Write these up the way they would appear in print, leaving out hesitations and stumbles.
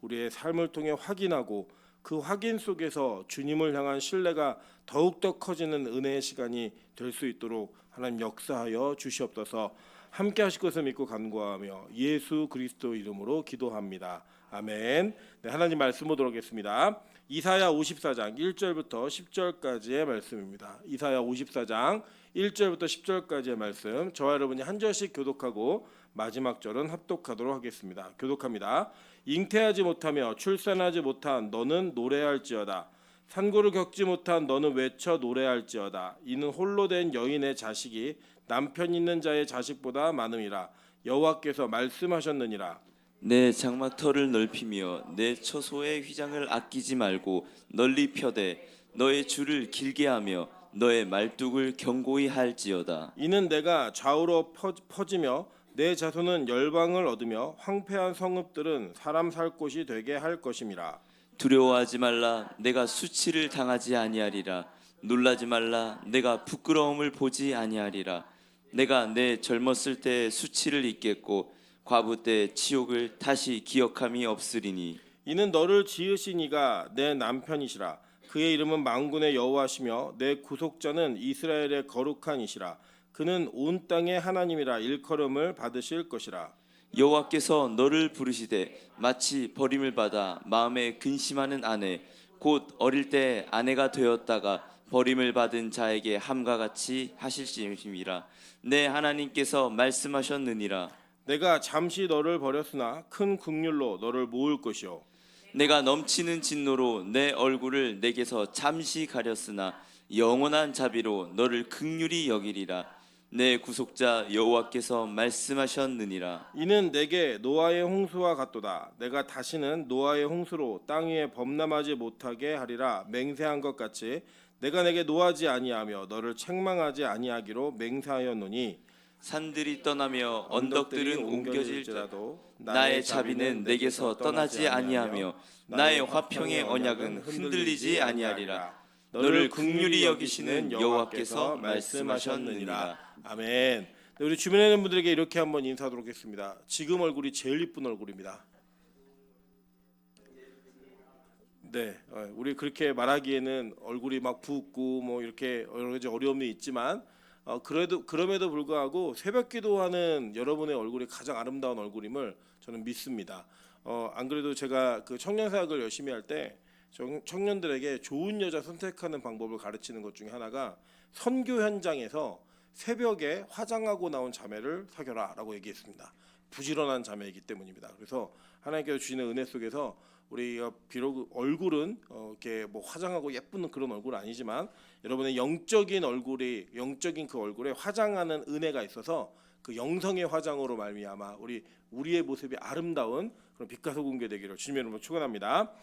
우리의 삶을 통해 확인하고 그 확인 속에서 주님을 향한 신뢰가 더욱더 커지는 은혜의 시간이 될 수 있도록 하나님 역사하여 주시옵소서. 함께 하실 것을 믿고 간구하며 예수 그리스도 이름으로 기도합니다. 아멘. 네, 하나님 말씀 보도록 하겠습니다. 이사야 54장 1절부터 10절까지의 말씀입니다. 이사야 54장 1절부터 10절까지의 말씀, 저와 여러분이 한 절씩 교독하고 마지막 절은 합독하도록 하겠습니다. 교독합니다. 잉태하지 못하며 출산하지 못한 너는 노래할지어다. 산고를 겪지 못한 너는 외쳐 노래할지어다. 이는 홀로 된 여인의 자식이 남편 있는 자의 자식보다 많음이라. 여호와께서 말씀하셨느니라. 내 장막터를 넓히며 내 처소의 휘장을 아끼지 말고 널리 펴되 너의 줄을 길게 하며 너의 말뚝을 견고히 할지어다. 이는 내가 좌우로 퍼지며 내 자손은 열방을 얻으며 황폐한 성읍들은 사람 살 곳이 되게 할 것임이라. 두려워하지 말라. 내가 수치를 당하지 아니하리라. 놀라지 말라. 내가 부끄러움을 보지 아니하리라. 내가 내 젊었을 때 수치를 잊겠고 과부 때 치욕을 다시 기억함이 없으리니. 이는 너를 지으신 이가 내 남편이시라. 그의 이름은 만군의 여호와시며 내 구속자는 이스라엘의 거룩한 이시라. 그는 온 땅의 하나님이라 일컬음을 받으실 것이라. 여호와께서 너를 부르시되 마치 버림을 받아 마음에 근심하는 아내 곧 어릴 때 아내가 되었다가 버림을 받은 자에게 함과 같이 하실심이라. 내 하나님께서 말씀하셨느니라. 내가 잠시 너를 버렸으나 큰 긍휼로 너를 모을 것이요 내가 넘치는 진노로 내 얼굴을 내게서 잠시 가렸으나 영원한 자비로 너를 긍휼히 여기리라. 내 구속자 여호와께서 말씀하셨느니라. 이는 내게 노아의 홍수와 같도다. 내가 다시는 노아의 홍수로 땅 위에 범람하지 못하게 하리라. 맹세한 것 같이 내가 내게 노하지 아니하며 너를 책망하지 아니하기로 맹세하였노니. 산들이 떠나며 언덕들은 옮겨질지라도 나의 자비는 내게서 떠나지 아니하며 나의 화평의 언약은 흔들리지 아니하리라. 너를 긍휼히 여기시는 여호와께서 말씀하셨느니라. 아멘. 네, 우리 주변에 있는 분들에게 이렇게 한번 인사하도록 하겠습니다. 지금 얼굴이 제일 이쁜 얼굴입니다. 네, 우리 그렇게 말하기에는 얼굴이 막 붓고 뭐 이렇게 여러 가지 어려움이 있지만 그럼에도 불구하고 새벽 기도하는 여러분의 얼굴이 가장 아름다운 얼굴임을 저는 믿습니다. 안 그래도 제가 그 청년 사역을 열심히 할 때 청년들에게 좋은 여자 선택하는 방법을 가르치는 것 중에 하나가 선교 현장에서 새벽에 화장하고 나온 자매를 사귀어라라고 얘기했습니다. 부지런한 자매이기 때문입니다. 그래서 하나님께서 주시는 은혜 속에서 우리가 비록 얼굴은 이렇게 뭐 화장하고 예쁜 그런 얼굴은 아니지만 여러분의 영적인 그 얼굴에 화장하는 은혜가 있어서 그 영성의 화장으로 말미암아 우리의 모습이 아름다운 그런 빛과 소금 되기를 주님의 이름으로 축원합니다.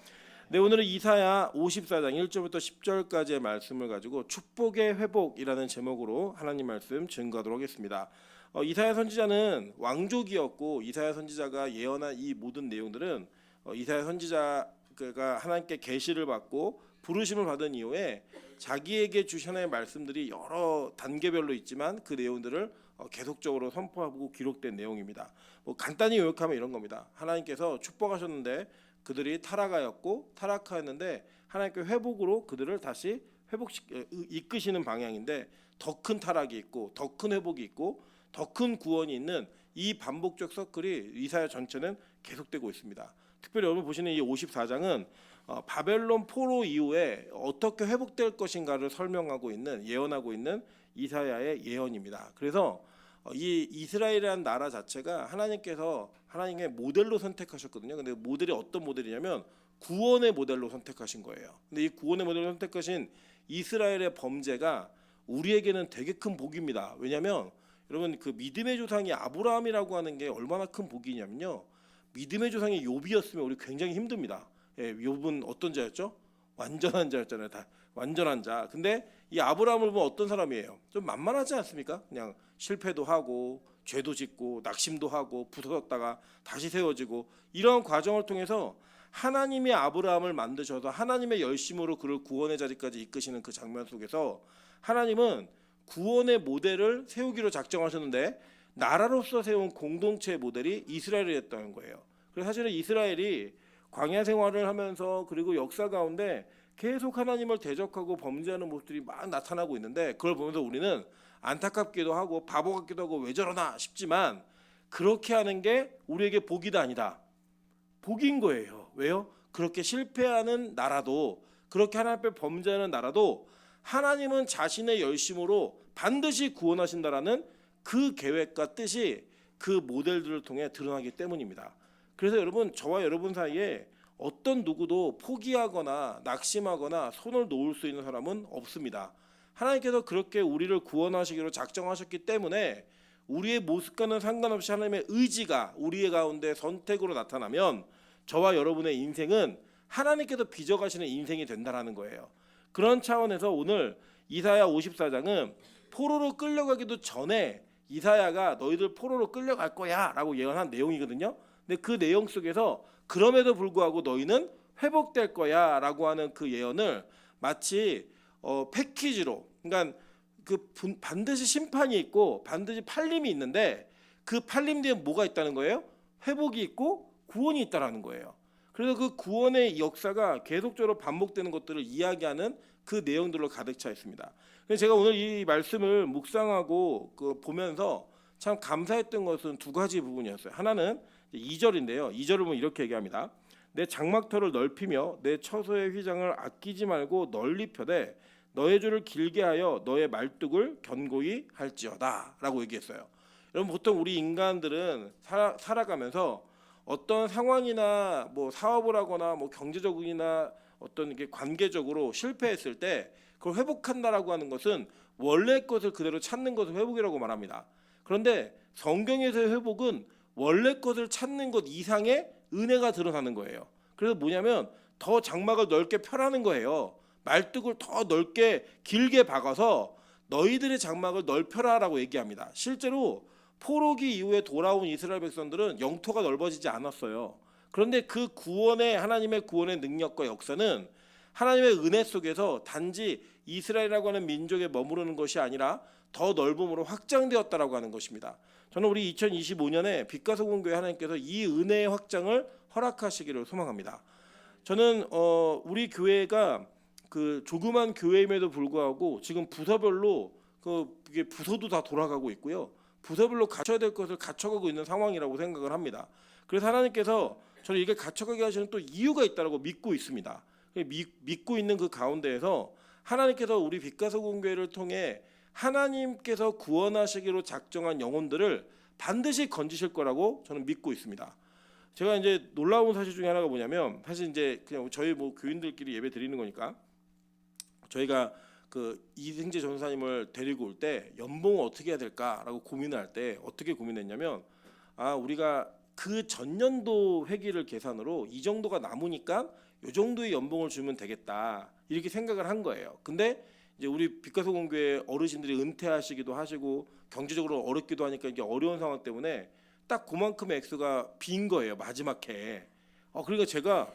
네, 오늘은 이사야 54장 1절부터 10절까지의 말씀을 가지고 축복의 회복이라는 제목으로 하나님 말씀 증거하도록 하겠습니다. 이사야 선지자는 왕족이었고 이사야 선지자가 예언한 이 모든 내용들은 이사야 선지자가 하나님께 계시를 받고 부르심을 받은 이후에 자기에게 주신 하나님의 말씀들이 여러 단계별로 있지만 그 내용들을 계속적으로 선포하고 기록된 내용입니다. 뭐 간단히 요약하면 이런 겁니다. 하나님께서 축복하셨는데 그들이 타락하였는데 하나님께 회복으로 그들을 다시 이끄시는 방향인데 더 큰 타락이 있고 더 큰 회복이 있고 더 큰 구원이 있는 이 반복적 서클이 이사야 전체는 계속되고 있습니다. 특별히 여러분 보시는 이 54장은 바벨론 포로 이후에 어떻게 회복될 것인가를 예언하고 있는 이사야의 예언입니다. 그래서 이 이스라엘이라는 나라 자체가 하나님의 모델로 선택하셨거든요. 근데 모델이 어떤 모델이냐면 구원의 모델로 선택하신 거예요. 근데 이 구원의 모델로 선택하신 이스라엘의 범죄가 우리에게는 되게 큰 복입니다. 왜냐하면 여러분 그 믿음의 조상이 아브라함이라고 하는 게 얼마나 큰 복이냐면요. 믿음의 조상이 욥이었으면 우리 굉장히 힘듭니다. 욥은 어떤 자였죠? 완전한 자였잖아요. 다 완전한 자. 근데 이 아브라함을 보면 어떤 사람이에요? 좀 만만하지 않습니까? 그냥 실패도 하고 죄도 짓고 낙심도 하고 부서졌다가 다시 세워지고 이런 과정을 통해서 하나님이 아브라함을 만드셔서 하나님의 열심으로 그를 구원의 자리까지 이끄시는 그 장면 속에서 하나님은 구원의 모델을 세우기로 작정하셨는데 나라로서 세운 공동체의 모델이 이스라엘이었다는 거예요. 그래서 사실은 이스라엘이 광야 생활을 하면서 그리고 역사 가운데 계속 하나님을 대적하고 범죄하는 모습들이 막 나타나고 있는데 그걸 보면서 우리는 안타깝기도 하고 바보 같기도 하고 왜 저러나 싶지만 그렇게 하는 게 우리에게 복이다 아니다. 복인 거예요. 왜요? 그렇게 실패하는 나라도 그렇게 하나님 앞에 범죄하는 나라도 하나님은 자신의 열심으로 반드시 구원하신다라는 그 계획과 뜻이 그 모델들을 통해 드러나기 때문입니다. 그래서 여러분 저와 여러분 사이에 어떤 누구도 포기하거나 낙심하거나 손을 놓을 수 있는 사람은 없습니다. 하나님께서 그렇게 우리를 구원하시기로 작정하셨기 때문에 우리의 모습과는 상관없이 하나님의 의지가 우리의 가운데 선택으로 나타나면 저와 여러분의 인생은 하나님께서 빚어가시는 인생이 된다라는 거예요. 그런 차원에서 오늘 이사야 54장은 포로로 끌려가기도 전에 이사야가 너희들 포로로 끌려갈 거야 라고 예언한 내용이거든요. 근데 그 내용 속에서 그럼에도 불구하고 너희는 회복될 거야 라고 하는 그 예언을 마치 패키지로, 그러니까 반드시 심판이 있고 반드시 팔림이 있는데 그 팔림 뒤에 뭐가 있다는 거예요? 회복이 있고 구원이 있다라는 거예요. 그래서 그 구원의 역사가 계속적으로 반복되는 것들을 이야기하는 그 내용들로 가득 차 있습니다. 그래서 제가 오늘 이 말씀을 묵상하고 보면서 참 감사했던 것은 두 가지 부분이었어요. 하나는 2절인데요. 2절을 보면 이렇게 얘기합니다. 내 장막터를 넓히며 내 처소의 휘장을 아끼지 말고 널리 펴되 너의 줄을 길게 하여 너의 말뚝을 견고히 할지어다 라고 얘기했어요. 여러분 보통 우리 인간들은 살아가면서 어떤 상황이나 뭐 사업을 하거나 뭐 경제적이나 어떤 이게 관계적으로 실패했을 때 그걸 회복한다라고 하는 것은 원래 것을 그대로 찾는 것을 회복이라고 말합니다. 그런데 성경에서의 회복은 원래 것을 찾는 것 이상의 은혜가 드러나는 거예요. 그래서 뭐냐면 더 장막을 넓게 펴라는 거예요. 말뚝을 더 넓게 길게 박아서 너희들의 장막을 넓혀라라고 얘기합니다. 실제로 포로기 이후에 돌아온 이스라엘 백성들은 영토가 넓어지지 않았어요. 그런데 그 구원의 하나님의 구원의 능력과 역사는 하나님의 은혜 속에서 단지 이스라엘이라고 하는 민족에 머무르는 것이 아니라 더 넓음으로 확장되었다라고 하는 것입니다. 저는 우리 2025년에 빛과 소금 교회 하나님께서 이 은혜의 확장을 허락하시기를 소망합니다. 저는 우리 교회가 그 조그만 교회임에도 불구하고 지금 부서별로 이게 부서도 다 돌아가고 있고요. 부서별로 갖춰야 될 것을 갖춰가고 있는 상황이라고 생각을 합니다. 그래서 하나님께서 저는 이게 갖춰가게 하시는 또 이유가 있다고 믿고 있습니다. 믿고 있는 그 가운데에서 하나님께서 우리 빛과 소금 교회를 통해 하나님께서 구원하시기로 작정한 영혼들을 반드시 건지실 거라고 저는 믿고 있습니다. 제가 이제 놀라운 사실 중에 하나가 뭐냐면 사실 이제 그냥 저희 뭐 교인들끼리 예배 드리는 거니까 저희가 그 이승재 전사님을 데리고 올 때 연봉을 어떻게 해야 될까라고 고민을 할 때 어떻게 고민했냐면 우리가 그 전년도 회기를 계산으로 이 정도가 남으니까 이 정도의 연봉을 주면 되겠다 이렇게 생각을 한 거예요. 근데 이제 우리 빛과 소금 교회 어르신들이 은퇴하시기도 하시고 경제적으로 어렵기도 하니까 이게 어려운 상황 때문에 딱 그만큼의 액수가 빈 거예요 마지막 해에. 그러니까 제가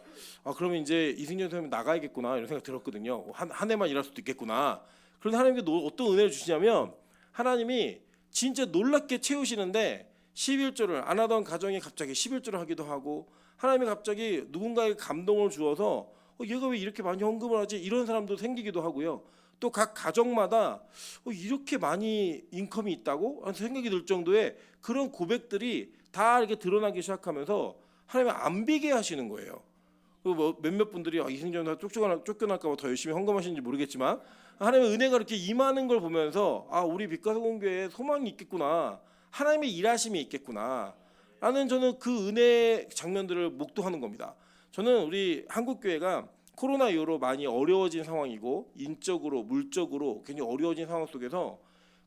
그러면 이제 이승재 선생님 나가야겠구나 이런 생각 들었거든요. 한 해만 일할 수도 있겠구나. 그런데 하나님께 어떤 은혜를 주시냐면 하나님이 진짜 놀랍게 채우시는데 11조를 안 하던 가정이 갑자기 11조를 하기도 하고 하나님이 갑자기 누군가에게 감동을 주어서 얘가 왜 이렇게 많이 헌금을 하지 이런 사람도 생기기도 하고요. 또 각 가정마다 이렇게 많이 인컴이 있다고 하는 생각이 들 정도의 그런 고백들이 다 이렇게 드러나기 시작하면서 하나님이 안 비게 하시는 거예요. 뭐 몇몇 분들이 이승전 쫓겨날까 봐 더 열심히 헌금하시는지 모르겠지만 하나님의 은혜가 이렇게 임하는 걸 보면서 우리 빛과 소금 교회에 소망이 있겠구나. 하나님의 일하심이 있겠구나. 라는 저는 그 은혜의 장면들을 목도하는 겁니다. 저는 우리 한국교회가 코로나 이후로 많이 어려워진 상황이고 인적으로 물적으로 굉장히 어려워진 상황 속에서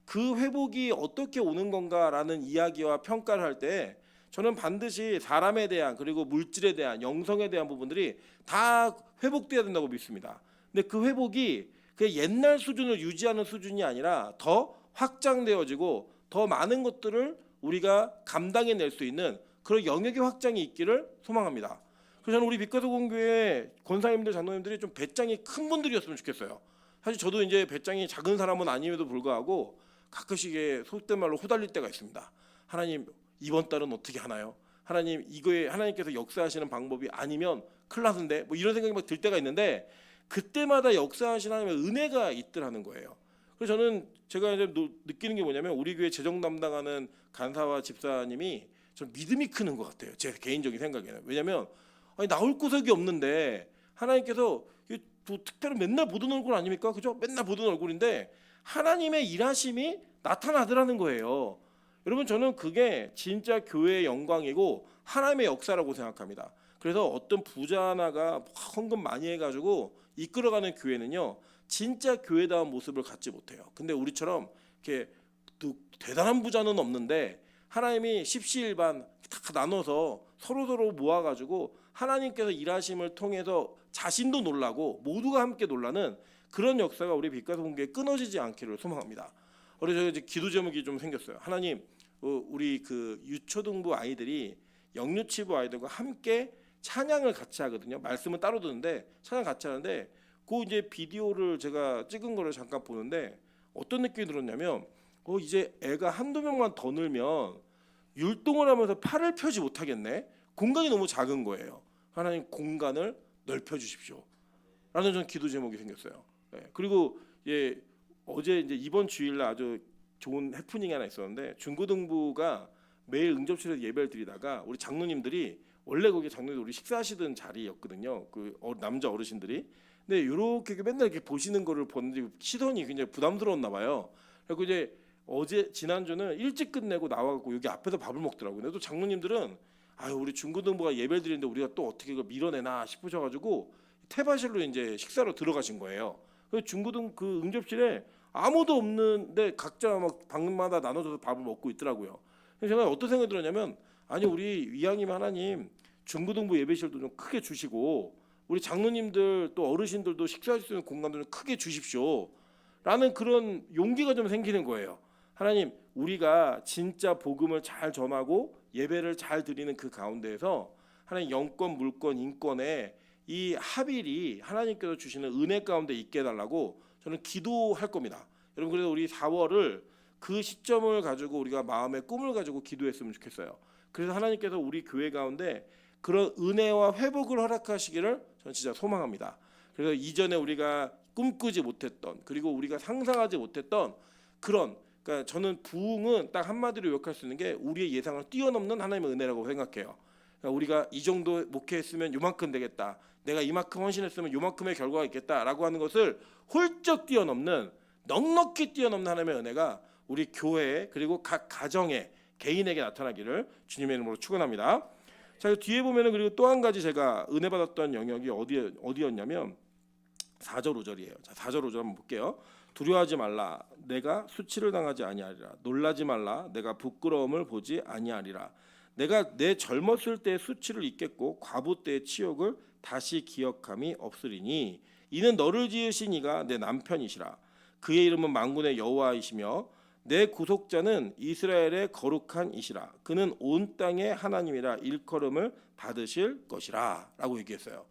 그 회복이 어떻게 오는 건가라는 이야기와 평가를 할 때 저는 반드시 사람에 대한 그리고 물질에 대한 영성에 대한 부분들이 다 회복돼야 된다고 믿습니다. 근데 그 회복이 그 옛날 수준을 유지하는 수준이 아니라 더 확장되어지고 더 많은 것들을 우리가 감당해낼 수 있는 그런 영역의 확장이 있기를 소망합니다. 그래서 저는 우리 빛과 소금 교회 권사님들 장로님들이 좀 배짱이 큰 분들이었으면 좋겠어요. 사실 저도 이제 배짱이 작은 사람은 아님에도 불구하고 가끔씩 속된 말로 호달릴 때가 있습니다. 하나님 이번 달은 어떻게 하나요? 하나님 이거에 하나님께서 역사하시는 방법이 아니면 큰일 났는데 뭐 이런 생각이 막 들 때가 있는데 그때마다 역사하시는 하나님의 은혜가 있더라는 거예요. 그래서 저는 제가 이제 느끼는 게 뭐냐면 우리 교회 재정 담당하는 간사와 집사님이 좀 믿음이 크는 것 같아요. 제 개인적인 생각에는. 왜냐하면 아니 나올 구석이 없는데 하나님께서 뭐 특별히 맨날 보던 얼굴 아닙니까? 그죠? 맨날 보던 얼굴인데 하나님의 일하심이 나타나더라는 거예요. 여러분 저는 그게 진짜 교회의 영광이고 하나님의 역사라고 생각합니다. 그래서 어떤 부자 하나가 헌금 많이 해가지고 이끌어가는 교회는요 진짜 교회다운 모습을 갖지 못해요. 근데 우리처럼 이렇게 대단한 부자는 없는데 하나님이 십시일반 다 나눠서 서로 모아가지고 하나님께서 일하심을 통해서 자신도 놀라고 모두가 함께 놀라는 그런 역사가 우리 빛과 소금교회에 끊어지지 않기를 소망합니다. 그래서 제가 이제 기도 제목이 좀 생겼어요. 하나님, 우리 그 유초등부 아이들이 영유치부 아이들과 함께 찬양을 같이 하거든요. 말씀은 따로 듣는데 찬양 같이 하는데 그 이제 비디오를 제가 찍은 거를 잠깐 보는데 어떤 느낌이 들었냐면 이제 애가 한두 명만 더 늘면 율동을 하면서 팔을 펴지 못하겠네. 공간이 너무 작은 거예요. 하나님 공간을 넓혀 주십시오. 라는 전 기도 제목이 생겼어요. 네. 그리고 어제 이제 이번 주일날 아주 좋은 해프닝이 하나 있었는데 중고등부가 매일 응접실에서 예배를 드리다가 우리 장로님들이 원래 거기 장로님들 우리 식사하시던 자리였거든요. 그 남자 어르신들이. 근데 이렇게 맨날 이렇게 보시는 거를 보는데 시선이 굉장히 부담스러웠나 봐요. 그리고 이제 어제 지난주는 일찍 끝내고 나와갖고 여기 앞에서 밥을 먹더라고요. 근데 또 장로님들은 우리 중고등부가 예배를 드리는데 우리가 또 어떻게 이걸 밀어내나 싶으셔가지고 태바실로 이제 식사로 들어가신 거예요. 그래서 중고등 그 응접실에 아무도 없는데 각자 막 방마다 나눠줘서 밥을 먹고 있더라고요. 그래서 제가 어떤 생각이 들었냐면 우리 이왕이면 하나님 중고등부 예배실도 좀 크게 주시고 우리 장로님들 또 어르신들도 식사할 수 있는 공간도 좀 크게 주십시오. 라는 그런 용기가 좀 생기는 거예요. 하나님 우리가 진짜 복음을 잘 전하고 예배를 잘 드리는 그 가운데에서 하나님 영권, 물권, 인권에 이 합일이 하나님께서 주시는 은혜 가운데 있게 해달라고 저는 기도할 겁니다. 여러분 그래서 우리 4월을 그 시점을 가지고 우리가 마음의 꿈을 가지고 기도했으면 좋겠어요. 그래서 하나님께서 우리 교회 가운데 그런 은혜와 회복을 허락하시기를 저는 진짜 소망합니다. 그래서 이전에 우리가 꿈꾸지 못했던 그리고 우리가 상상하지 못했던 그러니까 저는 부흥은 딱 한마디로 요약할 수 있는 게 우리의 예상을 뛰어넘는 하나님의 은혜라고 생각해요. 그러니까 우리가 이 정도 목회했으면 요만큼 되겠다. 내가 이만큼 헌신했으면 요만큼의 결과가 있겠다라고 하는 것을 훌쩍 뛰어넘는 넉넉히 뛰어넘는 하나님의 은혜가 우리 교회에 그리고 각 가정에 개인에게 나타나기를 주님의 이름으로 축원합니다. 자, 뒤에 보면은 그리고 또 한 가지 제가 은혜 받았던 영역이 어디였냐면 4절 5절이에요. 자, 4절 5절 한번 볼게요. 두려워하지 말라 내가 수치를 당하지 아니하리라. 놀라지 말라 내가 부끄러움을 보지 아니하리라. 내가 내 젊었을 때의 수치를 잊겠고 과부 때의 치욕을 다시 기억함이 없으리니 이는 너를 지으신 이가 내 남편이시라. 그의 이름은 만군의 여호와이시며 내 구속자는 이스라엘의 거룩한 이시라. 그는 온 땅의 하나님이라 일컬음을 받으실 것이라 라고 얘기했어요.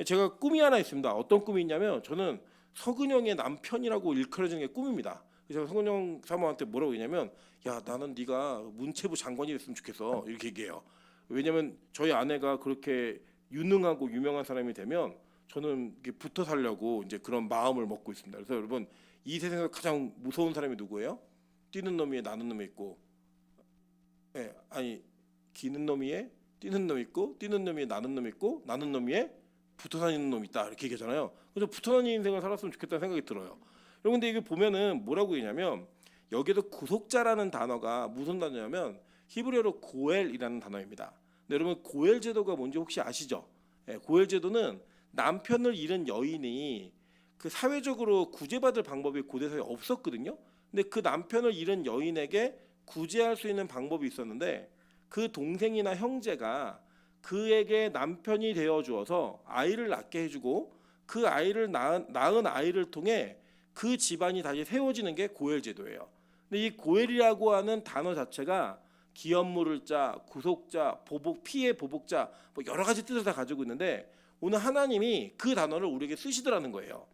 제가 꿈이 하나 있습니다. 어떤 꿈이 있냐면 저는 서근영의 남편이라고 일컬어지는 게 꿈입니다. 제가 서근영 사모한테 뭐라고 했냐면 야 나는 네가 문체부 장관이 됐으면 좋겠어 이렇게 얘기해요. 왜냐면 저희 아내가 그렇게 유능하고 유명한 사람이 되면 저는 붙어 살려고 이제 그런 마음을 먹고 있습니다. 그래서 여러분 이 세상에서 가장 무서운 사람이 누구예요? 뛰는 놈 위에 나는 놈이 있고, 기는 놈 위에 뛰는 놈 있고, 뛰는 놈 위에 나는 놈 있고, 나는 놈 위에 붙어 다니는 놈 있다 이렇게 얘기하잖아요. 그래서 붙어 다니는 인생을 살았으면 좋겠다는 생각이 들어요. 여러분 근데 이게 보면은 뭐라고 얘기냐면 여기도 구속자라는 단어가 무슨 단어냐면 히브리어로 고엘이라는 단어입니다. 근데 여러분 고엘 제도가 뭔지 혹시 아시죠? 고엘 제도는 남편을 잃은 여인이 그 사회적으로 구제받을 방법이 고대사에 없었거든요. 근데 그 남편을 잃은 여인에게 구제할 수 있는 방법이 있었는데 그 동생이나 형제가 그에게 남편이 되어 주어서 아이를 낳게 해주고 그 아이를 낳은 아이를 통해 그 집안이 다시 세워지는 게 고엘 제도예요. 근데 이 고엘이라고 하는 단어 자체가 기업 물을 자, 구속자, 피해 보복자 뭐 여러 가지 뜻을 다 가지고 있는데 오늘 하나님이 그 단어를 우리에게 쓰시더라는 거예요.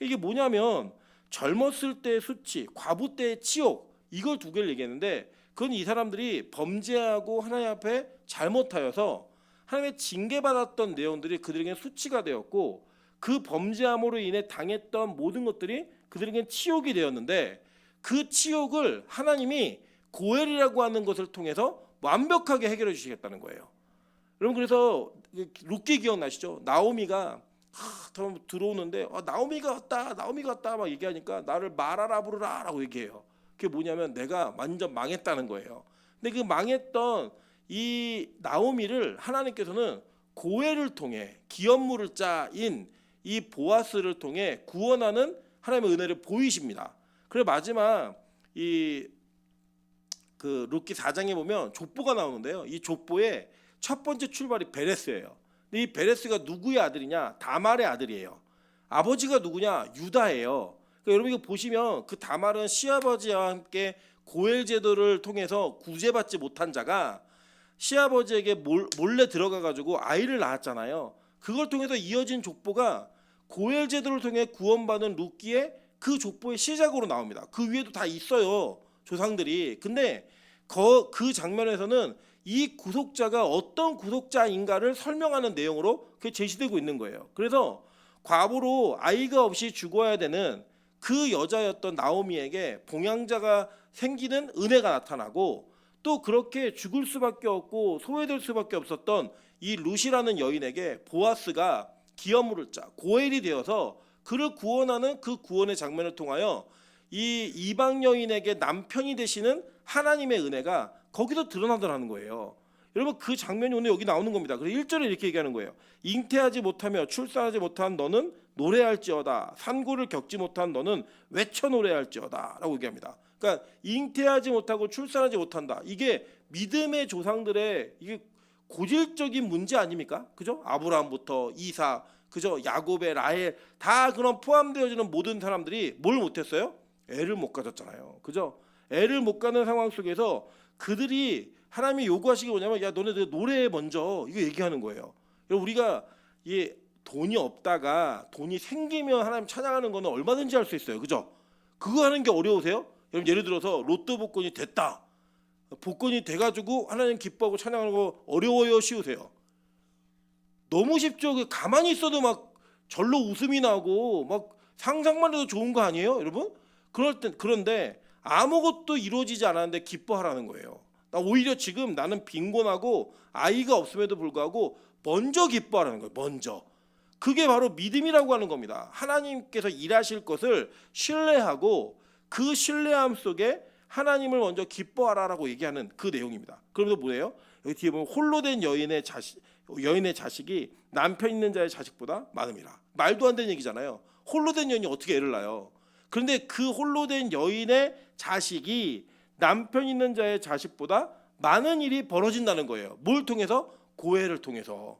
이게 뭐냐면 젊었을 때의 수치, 과부 때의 치욕 이걸 두 개를 얘기했는데 그건 이 사람들이 범죄하고 하나님 앞에 잘못하여서 하나님의 징계받았던 내용들이 그들에게 수치가 되었고 그 범죄함으로 인해 당했던 모든 것들이 그들에게 치욕이 되었는데 그 치욕을 하나님이 고엘이라고 하는 것을 통해서 완벽하게 해결해 주시겠다는 거예요. 여러분 그래서 룻기 기억나시죠? 나오미가 들어오는데 나오미가 왔다 막 얘기하니까 나를 말하라 부르라라고 얘기해요. 그게 뭐냐면 내가 완전 망했다는 거예요. 근데 그 망했던 이 나오미를 하나님께서는 고엘을 통해 기업물을 짜인 이 보아스를 통해 구원하는 하나님의 은혜를 보이십니다. 그리고 마지막 이 그 룻기 4장에 보면 족보가 나오는데요. 이 족보의 첫 번째 출발이 베레스예요. 근데 이 베레스가 누구의 아들이냐? 다말의 아들이에요. 아버지가 누구냐? 유다예요. 그러니까 여러분 이거 보시면 그 다말은 시아버지와 함께 고엘 제도를 통해서 구제받지 못한 자가 시아버지에게 몰래 들어가 가지고 아이를 낳았잖아요. 그걸 통해서 이어진 족보가 고엘 제도를 통해 구원받은 룻기의 그 족보의 시작으로 나옵니다. 그 위에도 다 있어요. 조상들이. 근데 그 장면에서는 이 구속자가 어떤 구속자인가를 설명하는 내용으로 그게 제시되고 있는 거예요. 그래서 과부로 아이가 없이 죽어야 되는 그 여자였던 나오미에게 봉양자가 생기는 은혜가 나타나고 또 그렇게 죽을 수밖에 없고 소외될 수밖에 없었던 이 룻이라는 여인에게 보아스가 기업물을 짜 고엘이 되어서 그를 구원하는 그 구원의 장면을 통하여 이 이방 여인에게 남편이 되시는 하나님의 은혜가 거기서 드러나더라는 거예요. 여러분 그 장면이 오늘 여기 나오는 겁니다. 그래서 1절에 이렇게 얘기하는 거예요. 잉태하지 못하며 출산하지 못한 너는 노래할지어다. 산고를 겪지 못한 너는 외쳐 노래할지어다 라고 얘기합니다. 그러니까 잉태하지 못하고 출산하지 못한다. 이게 믿음의 조상들의 이게 고질적인 문제 아닙니까? 그죠? 아브라함부터 이삭, 그죠? 야곱의 라헬 다 그런 포함되어지는 모든 사람들이 뭘 못했어요? 애를 못 가졌잖아요. 그죠? 애를 못 가는 상황 속에서 그들이 하나님이 요구하시기 뭐냐면 야 너네들 노래해 먼저 이거 얘기하는 거예요. 우리가 이 돈이 없다가 돈이 생기면 하나님 찬양하는 거는 얼마든지 할 수 있어요. 그죠? 그거 하는 게 어려우세요? 여러분 예를 들어서 로또 복권이 됐다. 복권이 돼가지고 하나님 기뻐하고 찬양하는 거 어려워요? 쉬우세요? 너무 쉽죠. 가만히 있어도 막 절로 웃음이 나고 막 상상만 해도 좋은 거 아니에요, 여러분? 그런데 아무것도 이루어지지 않았는데 기뻐하라는 거예요. 나 오히려 지금 나는 빈곤하고 아이가 없음에도 불구하고 먼저 기뻐하라는 거예요. 먼저. 그게 바로 믿음이라고 하는 겁니다. 하나님께서 일하실 것을 신뢰하고 그 신뢰함 속에 하나님을 먼저 기뻐하라라고 얘기하는 그 내용입니다. 그러면서 뭐예요? 여기 뒤에 보면 홀로 된 여인의 자식이 남편 있는 자의 자식보다 많음이라. 말도 안 되는 얘기잖아요. 홀로 된 여인이 어떻게 애를 낳아요? 그런데 그 홀로 된 여인의 자식이 남편 있는 자의 자식보다 많은 일이 벌어진다는 거예요. 뭘 통해서? 고해를 통해서.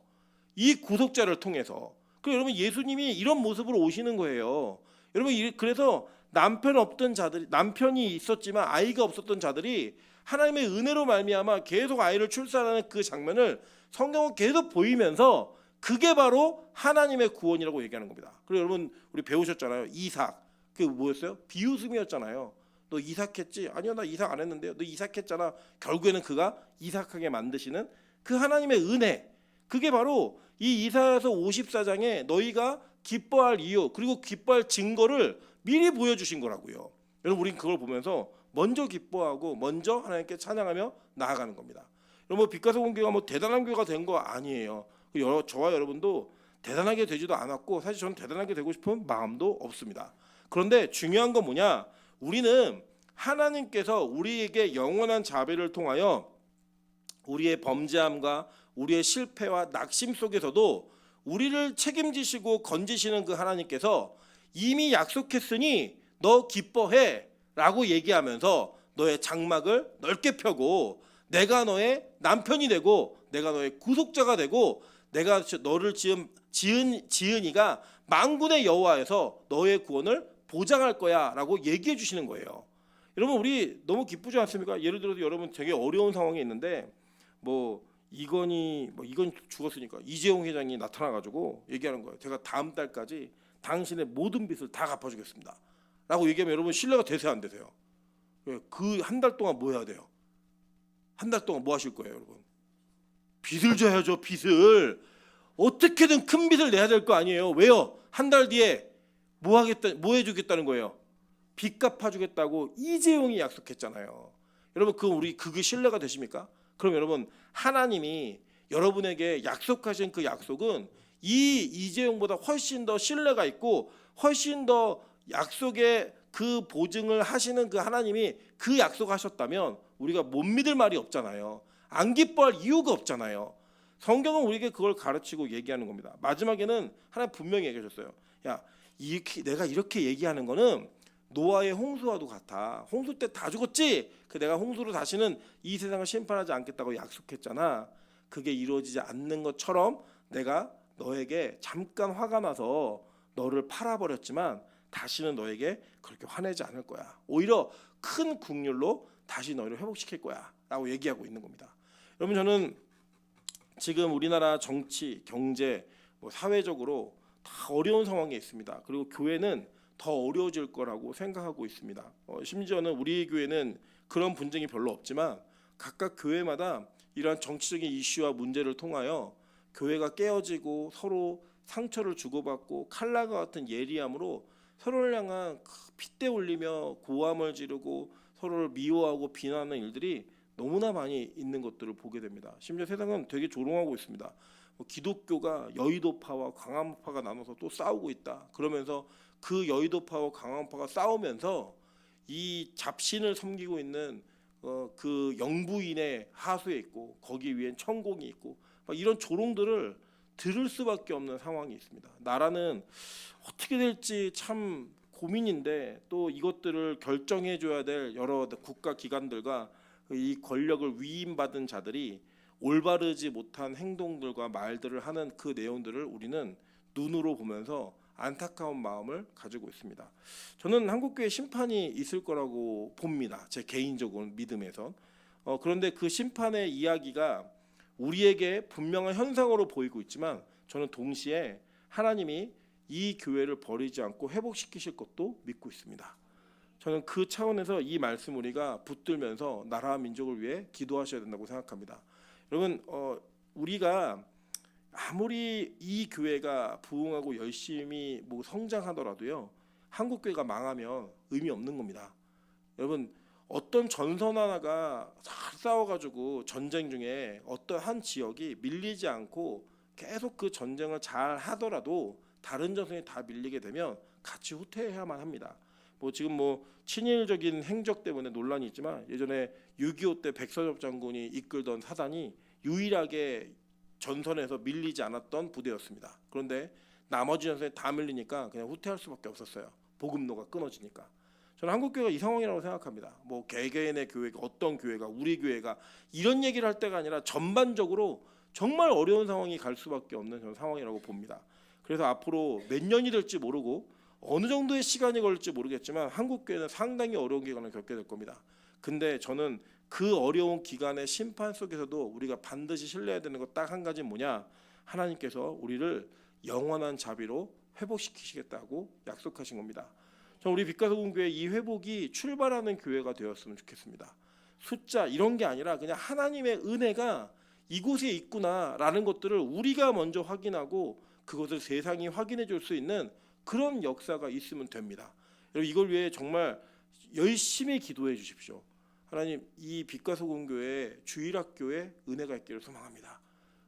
이 구속자를 통해서. 그래서 여러분 예수님이 이런 모습으로 오시는 거예요. 여러분 그래서 남편 없던 자들이 남편이 있었지만 아이가 없었던 자들이 하나님의 은혜로 말미암아 계속 아이를 출산하는 그 장면을 성경은 계속 보이면서 그게 바로 하나님의 구원이라고 얘기하는 겁니다. 그리고 여러분 우리 배우셨잖아요. 이삭. 그게 뭐였어요? 비웃음이었잖아요. 너 이삭했지? 아니요 나 이삭 안 했는데요. 너 이삭했잖아. 결국에는 그가 이삭하게 만드시는 그 하나님의 은혜. 그게 바로 이 이사야서 54장에 너희가 기뻐할 이유 그리고 기뻐할 증거를 미리 보여주신 거라고요. 여러분 우린 그걸 보면서 먼저 기뻐하고 먼저 하나님께 찬양하며 나아가는 겁니다. 여러분 빛가서 공교가 뭐 대단한 교회가 된 거 아니에요. 저와 여러분도 대단하게 되지도 않았고 사실 저는 대단하게 되고 싶은 마음도 없습니다. 그런데 중요한 건 뭐냐? 우리는 하나님께서 우리에게 영원한 자비를 통하여 우리의 범죄함과 우리의 실패와 낙심 속에서도 우리를 책임지시고 건지시는 그 하나님께서 이미 약속했으니 너 기뻐해 라고 얘기하면서 너의 장막을 넓게 펴고 내가 너의 남편이 되고 내가 너의 구속자가 되고 내가 너를 지은이가 만군의 여호와에서 너의 구원을 보장할 거야 라고 얘기해 주시는 거예요. 여러분 우리 너무 기쁘지 않습니까? 예를 들어서 여러분 되게 어려운 상황에 있는데 이건 죽었으니까 이재용 회장이 나타나가지고 얘기하는 거예요. 제가 다음 달까지 당신의 모든 빚을 다 갚아주겠습니다 라고 얘기하면 여러분 신뢰가 되세요 안 되세요? 그 한 달 동안 뭐 해야 돼요? 한 달 동안 뭐 하실 거예요 여러분? 빚을 져야죠. 빚을 어떻게든 큰 빚을 내야 될 거 아니에요. 왜요? 한 달 뒤에 뭐 해주겠다는 거예요? 빚 갚아주겠다고 이재용이 약속했잖아요. 여러분 그게 신뢰가 되십니까? 그럼 여러분 하나님이 여러분에게 약속하신 그 약속은 이 이재용보다 훨씬 더 신뢰가 있고 훨씬 더 약속의 그 보증을 하시는 그 하나님이 그 약속하셨다면 우리가 못 믿을 말이 없잖아요. 안 기뻐할 이유가 없잖아요. 성경은 우리에게 그걸 가르치고 얘기하는 겁니다. 마지막에는 하나님 분명히 얘기하셨어요. 야, 내가 이렇게 얘기하는 거는 노아의 홍수와도 같아. 홍수 때 다 죽었지. 내가 홍수로 다시는 이 세상을 심판하지 않겠다고 약속했잖아. 그게 이루어지지 않는 것처럼 내가 너에게 잠깐 화가 나서 너를 팔아버렸지만 다시는 너에게 그렇게 화내지 않을 거야. 오히려 큰 국률로 다시 너를 회복시킬 거야 라고 얘기하고 있는 겁니다. 여러분 저는 지금 우리나라 정치, 경제, 사회적으로 다 어려운 상황에 있습니다. 그리고 교회는 더 어려워질 거라고 생각하고 있습니다. 심지어는 우리 교회는 그런 분쟁이 별로 없지만 각각 교회마다 이러한 정치적인 이슈와 문제를 통하여 교회가 깨어지고 서로 상처를 주고받고 칼날과 같은 예리함으로 서로를 향한 핏대 올리며 고함을 지르고 서로를 미워하고 비난하는 일들이 너무나 많이 있는 것들을 보게 됩니다. 심지어 세상은 되게 조롱하고 있습니다. 기독교가 여의도파와 광화문파가 나눠서 또 싸우고 있다. 그러면서 그 여의도파와 광화문파가 싸우면서 이 잡신을 섬기고 있는 그 영부인의 하수에 있고 거기 위엔 천공이 있고 이런 조롱들을 들을 수밖에 없는 상황이 있습니다. 나라는 어떻게 될지 참 고민인데 또 이것들을 결정해줘야 될 여러 국가 기관들과 이 권력을 위임받은 자들이 올바르지 못한 행동들과 말들을 하는 그 내용들을 우리는 눈으로 보면서 안타까운 마음을 가지고 있습니다. 저는 한국교회 심판이 있을 거라고 봅니다. 제 개인적인 믿음에선. 그런데 그 심판의 이야기가 우리에게 분명한 현상으로 보이고 있지만 저는 동시에 하나님이 이 교회를 버리지 않고 회복시키실 것도 믿고 있습니다. 저는 그 차원에서 이 말씀 우리가 붙들면서 나라와 민족을 위해 기도하셔야 된다고 생각합니다. 여러분 우리가 아무리 이 교회가 부흥하고 열심히 성장하더라도요 한국 교회가 망하면 의미 없는 겁니다. 여러분 어떤 전선 하나가 잘 싸워가지고 전쟁 중에 어떤 한 지역이 밀리지 않고 계속 그 전쟁을 잘 하더라도 다른 전선이 다 밀리게 되면 같이 후퇴해야만 합니다. 지금 친일적인 행적 때문에 논란이 있지만 예전에 6.25 때 백서엽 장군이 이끌던 사단이 유일하게 전선에서 밀리지 않았던 부대였습니다. 그런데 나머지 전선에 다 밀리니까 그냥 후퇴할 수밖에 없었어요. 보급로가 끊어지니까. 저는 한국교회가 이 상황이라고 생각합니다. 개개인의 교회가 어떤 교회가 우리 교회가 이런 얘기를 할 때가 아니라 전반적으로 정말 어려운 상황이 갈 수밖에 없는 저는 상황이라고 봅니다. 그래서 앞으로 몇 년이 될지 모르고 어느 정도의 시간이 걸릴지 모르겠지만 한국교회는 상당히 어려운 기간을 겪게 될 겁니다. 근데 저는 그 어려운 기간의 심판 속에서도 우리가 반드시 신뢰해야 되는 것 딱 한 가지는 뭐냐? 하나님께서 우리를 영원한 자비로 회복시키시겠다고 약속하신 겁니다. 저는 우리 빛가서공교회 이 회복이 출발하는 교회가 되었으면 좋겠습니다. 숫자 이런 게 아니라 그냥 하나님의 은혜가 이곳에 있구나라는 것들을 우리가 먼저 확인하고 그것을 세상이 확인해 줄 수 있는 그런 역사가 있으면 됩니다. 여러분 이걸 위해 정말 열심히 기도해 주십시오. 하나님 이 빛과 소금 교회 주일학교에 은혜가 있기를 소망합니다.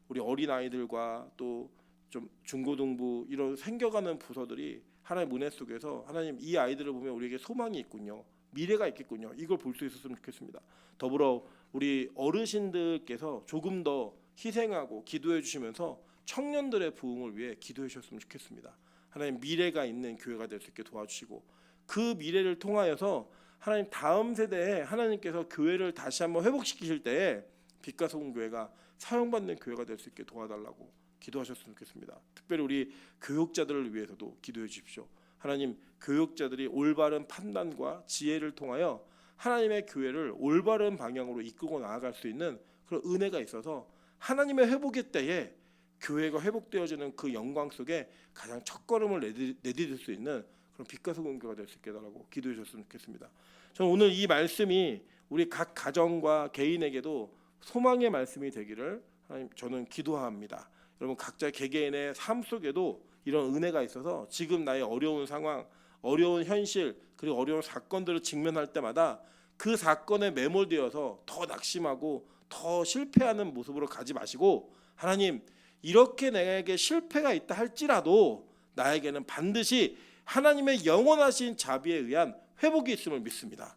우리 어린 아이들과 또 좀 중고등부 이런 생겨가는 부서들이 하나님 은혜 속에서 하나님 이 아이들을 보면 우리에게 소망이 있군요. 미래가 있겠군요. 이걸 볼 수 있었으면 좋겠습니다. 더불어 우리 어르신들께서 조금 더 희생하고 기도해 주시면서 청년들의 부흥을 위해 기도해 주셨으면 좋겠습니다. 하나님 미래가 있는 교회가 될 수 있게 도와주시고 그 미래를 통하여서 하나님 다음 세대에 하나님께서 교회를 다시 한번 회복시키실 때에 빛과 소금 교회가 사용받는 교회가 될 수 있게 도와달라고 기도하셨으면 좋겠습니다. 특별히 우리 교육자들을 위해서도 기도해 주십시오. 하나님 교육자들이 올바른 판단과 지혜를 통하여 하나님의 교회를 올바른 방향으로 이끌고 나아갈 수 있는 그런 은혜가 있어서 하나님의 회복의 때에 교회가 회복되어지는 그 영광 속에 가장 첫걸음을 내디딜 수 있는 그런 빛과 소금 교회가 될 수 있게 해달라고 기도해 주셨으면 좋겠습니다. 저는 오늘 이 말씀이 우리 각 가정과 개인에게도 소망의 말씀이 되기를 하나님, 저는 기도합니다. 여러분 각자 개개인의 삶 속에도 이런 은혜가 있어서 지금 나의 어려운 상황, 어려운 현실, 그리고 어려운 사건들을 직면할 때마다 그 사건에 매몰되어서 더 낙심하고 더 실패하는 모습으로 가지 마시고, 하나님, 이렇게 내게 실패가 있다 할지라도 나에게는 반드시 하나님의 영원하신 자비에 의한 회복이 있음을 믿습니다.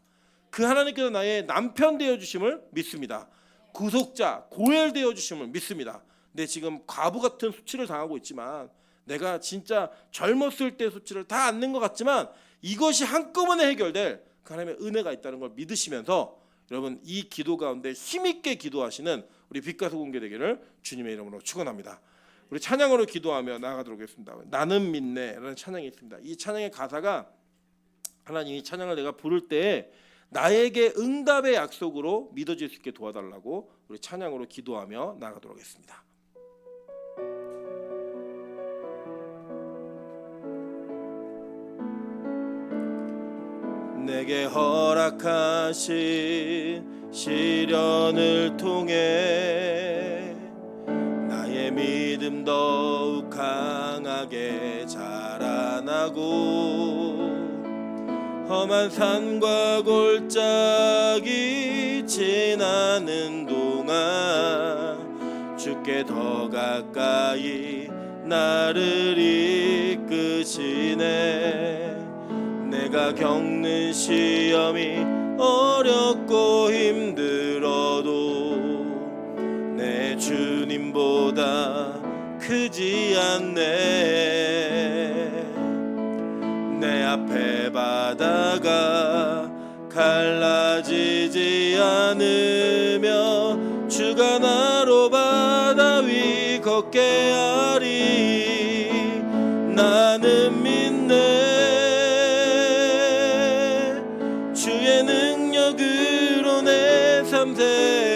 그 하나님께서 나의 남편 되어주심을 믿습니다. 구속자, 고엘 되어주심을 믿습니다. 내 지금 과부 같은 수치를 당하고 있지만, 내가 진짜 젊었을 때 수치를 다 안는 것 같지만 이것이 한꺼번에 해결될 그 하나님의 은혜가 있다는 걸 믿으시면서 여러분 이 기도 가운데 힘있게 기도하시는 우리 빛가수 공개 되기를 주님의 이름으로 축원합니다. 우리 찬양으로 기도하며 나아가도록 하겠습니다. 나는 믿네라는 찬양이 있습니다. 이 찬양의 가사가 하나님, 이 찬양을 내가 부를 때 나에게 응답의 약속으로 믿어질 수 있게 도와달라고 우리 찬양으로 기도하며 나아가도록 하겠습니다. 내게 허락하신 시련을 통해 나의 믿음 더욱 강하게 자라나고, 험한 산과 골짜기 지나는 동안 주께 더 가까이 나를 이끄시네. 내가 겪는 시험이 어렵고 힘들어도 내 주님보다 크지 않네. 내 앞에 바다가 갈라지지 않으며 주가 나로 바다 위 걷게 하리. 나는 믿네. 주의 능력으로 내 삶 새